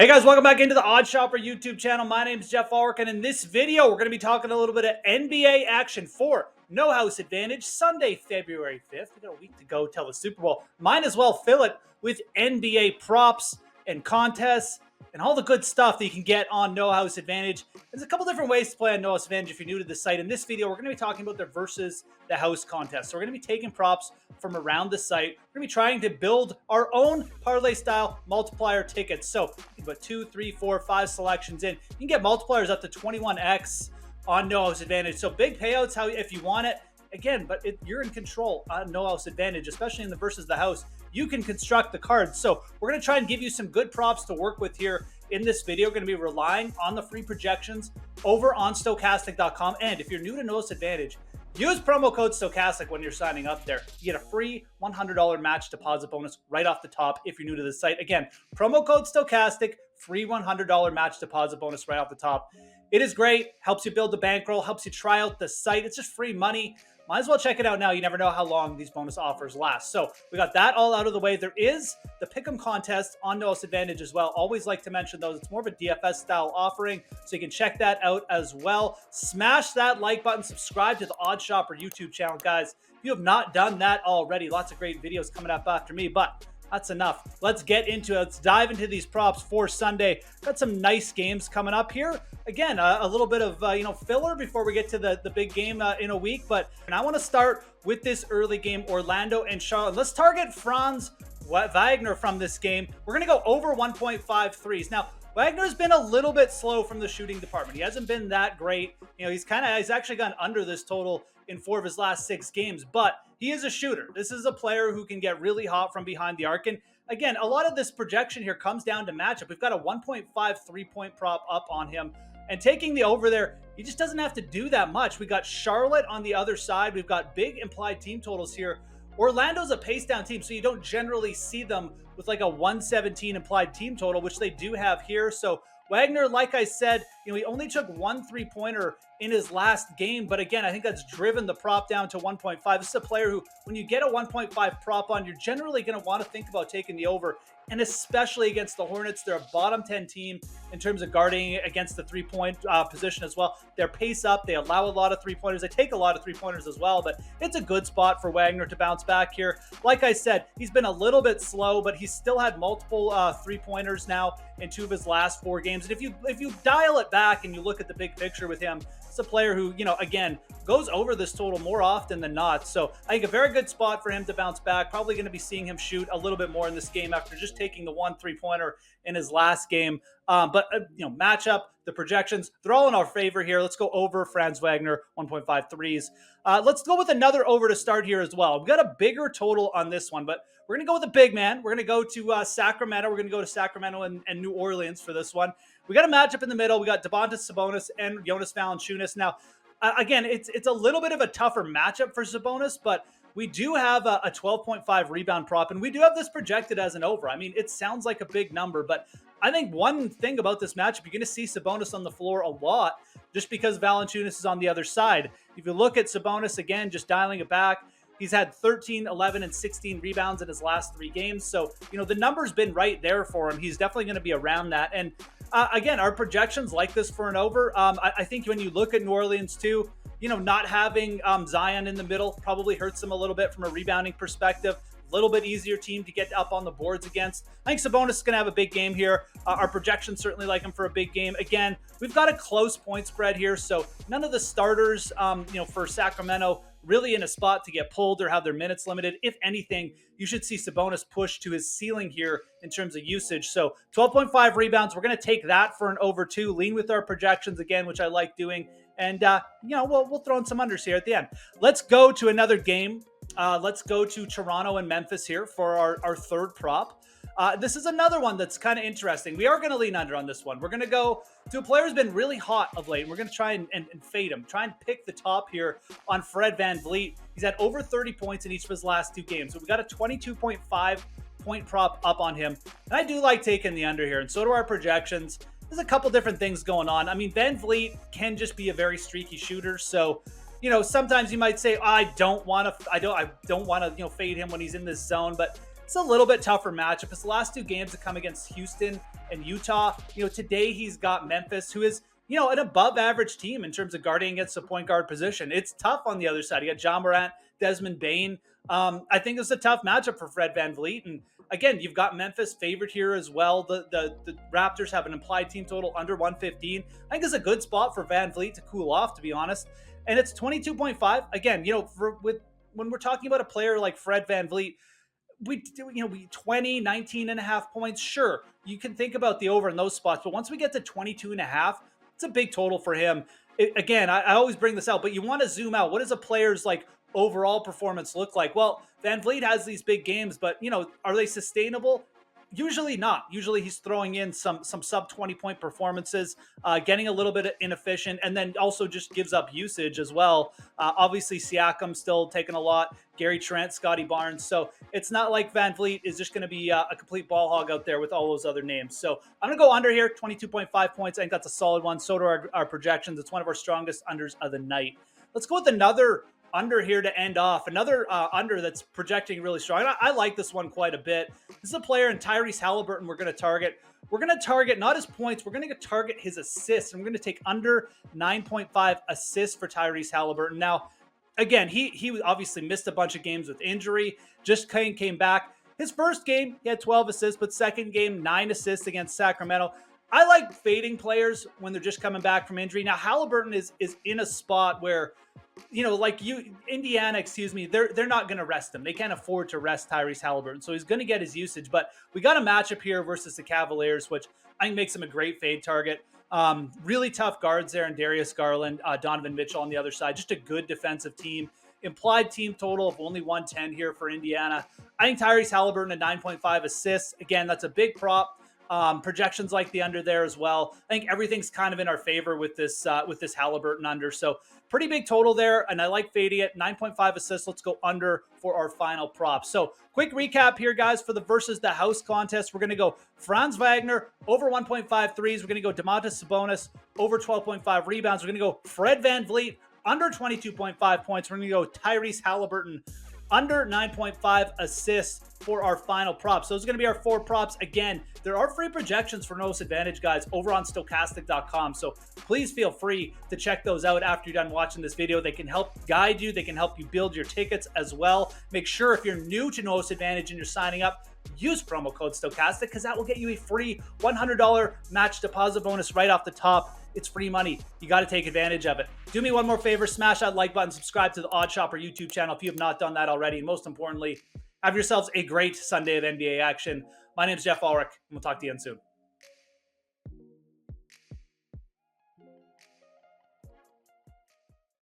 Hey guys, welcome back into the Odd Shopper YouTube channel. My name is Jeff Ulrich, and in this video, we're going to be talking a little bit of NBA action for No House Advantage Sunday, February 5th. We got a week to go till the Super Bowl. Might as well fill it with NBA props and contests and all the good stuff that you can get on No House Advantage. There's a couple different ways to play on No House Advantage if you're new to the site. In this video, we're going to be talking about the versus the house contest. So we're going to be taking props from around the site. We're going to be trying to build our own parlay style multiplier tickets. So you can put 2, 3, 4, 5 selections in. You can get multipliers up to 21x on No House Advantage. So big payouts if you want it. Again, but you're in control on No House Advantage, especially in the versus the house. You can construct the cards. So we're going to try and give you some good props to work with here in this video. We're going to be relying on the free projections over on Stokastic.com. And if you're new to No House Advantage, use promo code Stokastic when you're signing up there. You get a free $100 match deposit bonus right off the top if you're new to the site. Again, promo code Stokastic, free $100 match deposit bonus right off the top. It is great. Helps you build the bankroll, helps you try out the site. It's just free money. Might as well check it out now. You never know how long these bonus offers last. So we got that all out of the way. There is the Pick'em contest on No House Advantage as well. Always like to mention those. It's more of a DFS style offering, so you can check that out as well. Smash that like button. Subscribe to the Odd Shopper YouTube channel, guys. If you have not done that already, lots of great videos coming up after me, but that's enough. Let's get into it. Let's dive into these props for Sunday. Got some nice games coming up here. Again, a little bit of filler before we get to the big game in a week. But I want to start with this early game, Orlando and Charlotte. Let's target Franz Wagner from this game. We're going to go over 1.5 threes. Now, Wagner's been a little bit slow from the shooting department. He hasn't been that great. He's actually gone under this total in 4 of his last 6 games, but he is a shooter. This is a player who can get really hot from behind the arc. And again, a lot of this projection here comes down to matchup. We've got a 1.5 3-point prop up on him, and taking the over there, he just doesn't have to do that much. We got Charlotte on the other side. We've got big implied team totals here. Orlando's a pace down team, so you don't generally see them with like a 117 implied team total, which they do have here. So Wagner, like I said, he only took 1 3-pointer in his last game. But again, I think that's driven the prop down to 1.5. This is a player who, when you get a 1.5 prop on, you're generally going to want to think about taking the over. And especially against the Hornets, they're a bottom 10 team in terms of guarding against the 3-point position as well. They're pace up. They allow a lot of 3-pointers. They take a lot of 3-pointers as well, but it's a good spot for Wagner to bounce back here. Like I said, he's been a little bit slow, but he's still had multiple 3-pointers now in 2 of his last 4 games. And if you dial it back and you look at the big picture with him, it's a player who, again, goes over this total more often than not. So I think a very good spot for him to bounce back. Probably going to be seeing him shoot a little bit more in this game after just taking the 1 3-pointer in his last game. But matchup, the projections, they're all in our favor here. Let's go over Franz Wagner, 1.5 threes. Let's go with another over to start here as well. We've got a bigger total on this one, but we're going to go with a big man. We're going to go to Sacramento. We're going to go to Sacramento and New Orleans for this one. We got a matchup in the middle. We got Domantas Sabonis and Jonas Valanciunas. Now, again, it's a little bit of a tougher matchup for Sabonis, but we do have a 12.5 rebound prop, and we do have this projected as an over. I mean, it sounds like a big number, but I think one thing about this matchup, you're going to see Sabonis on the floor a lot just because Valanciunas is on the other side. If you look at Sabonis, again, just dialing it back, he's had 13, 11, and 16 rebounds in his last 3 games. So, the number's been right there for him. He's definitely going to be around that. And again, our projections like this for an over. I think when you look at New Orleans too, not having Zion in the middle probably hurts them a little bit from a rebounding perspective. A little bit easier team to get up on the boards against. I think Sabonis is going to have a big game here. Our projections certainly like him for a big game. Again, we've got a close point spread here, so none of the starters, for Sacramento really in a spot to get pulled or have their minutes limited. If anything, you should see Sabonis push to his ceiling here in terms of usage. So 12.5 rebounds. We're going to take that for an over 2. Lean with our projections again, which I like doing. And, we'll throw in some unders here at the end. Let's go to another game. Let's go to Toronto and Memphis here for our third prop. This is another one that's kind of interesting. We are going to lean under on this one. We're going to go to a player who's been really hot of late. We're going to try and fade him. Try and pick the top here on Fred VanVleet. He's had over 30 points in each of his last 2 games. So we got a 22.5 point prop up on him. And I do like taking the under here, and so do our projections. There's a couple different things going on. I mean, VanVleet can just be a very streaky shooter. So, sometimes you might say, I don't want to, fade him when he's in this zone. But It's a little bit tougher matchup. His last 2 games have come against Houston and Utah. Today he's got Memphis, who is an above average team in terms of guarding against the point guard position. It's tough on the other side. You got John Morant, Desmond Bain. I think it's a tough matchup for Fred VanVleet. And again, you've got Memphis favored here as well. The Raptors have an implied team total under 115. I think it's a good spot for VanVleet to cool off, to be honest. And it's 22.5. Again, when we're talking about a player like Fred VanVleet, we 20, 19 and a half points. Sure, you can think about the over in those spots, but once we get to 22 and a half, it's a big total for him. Again, I always bring this out, but you want to zoom out. What does a player's overall performance look like? Well, VanVleet has these big games, but are they sustainable? Usually not. Usually he's throwing in some sub 20-point performances, getting a little bit inefficient, and then also just gives up usage as well. Obviously, Siakam still taking a lot. Gary Trent, Scotty Barnes. So it's not like VanVleet is just going to be a complete ball hog out there with all those other names. So I'm going to go under here, 22.5 points. I think that's a solid one. So do our projections. It's one of our strongest unders of the night. Let's go with another under here to end off. Another under that's projecting really strong. I like this one quite a bit. This is a player in Tyrese Halliburton we're going to target. We're going to target not his points. We're going to target his assists. And we're going to take under 9.5 assists for Tyrese Halliburton. Now, again, he obviously missed a bunch of games with injury. Just came back. His first game, he had 12 assists, but second game, 9 assists against Sacramento. I like fading players when they're just coming back from injury. Now, Halliburton is in a spot where, Indiana, they're not going to rest him. They can't afford to rest Tyrese Halliburton. So he's going to get his usage. But we got a matchup here versus the Cavaliers, which I think makes him a great fade target. Really tough guards there, and Darius Garland, Donovan Mitchell on the other side. Just a good defensive team. Implied team total of only 110 here for Indiana. I think Tyrese Halliburton at 9.5 assists. Again, that's a big prop. Projections like the under there as well. I think everything's kind of in our favor with this Halliburton under. So pretty big total there, and I like fading it. 9.5 assists. Let's go under for our final prop. So quick recap here, guys, for the versus the house contest. We're going to go Franz Wagner over 1.5 threes. We're going to go Domantas Sabonis over 12.5 rebounds. We're going to go Fred VanVleet under 22.5 points. We're going to go Tyrese Halliburton under 9.5 assists for our final props. Those are going to be our 4 props. Again, there are free projections for No Advantage, guys, over on Stokastic.com. So please feel free to check those out after you're done watching this video. They can help guide you. They can help you build your tickets as well. Make sure if you're new to No Advantage and you're signing up, use promo code Stokastic, because that will get you a free $100 match deposit bonus right off the top. It's free money. You got to take advantage of it. Do me one more favor. Smash that like button. Subscribe to the Odd Shopper YouTube channel if you have not done that already. And most importantly, have yourselves a great Sunday of NBA action. My name is Jeff Ulrich, and we'll talk to you again soon.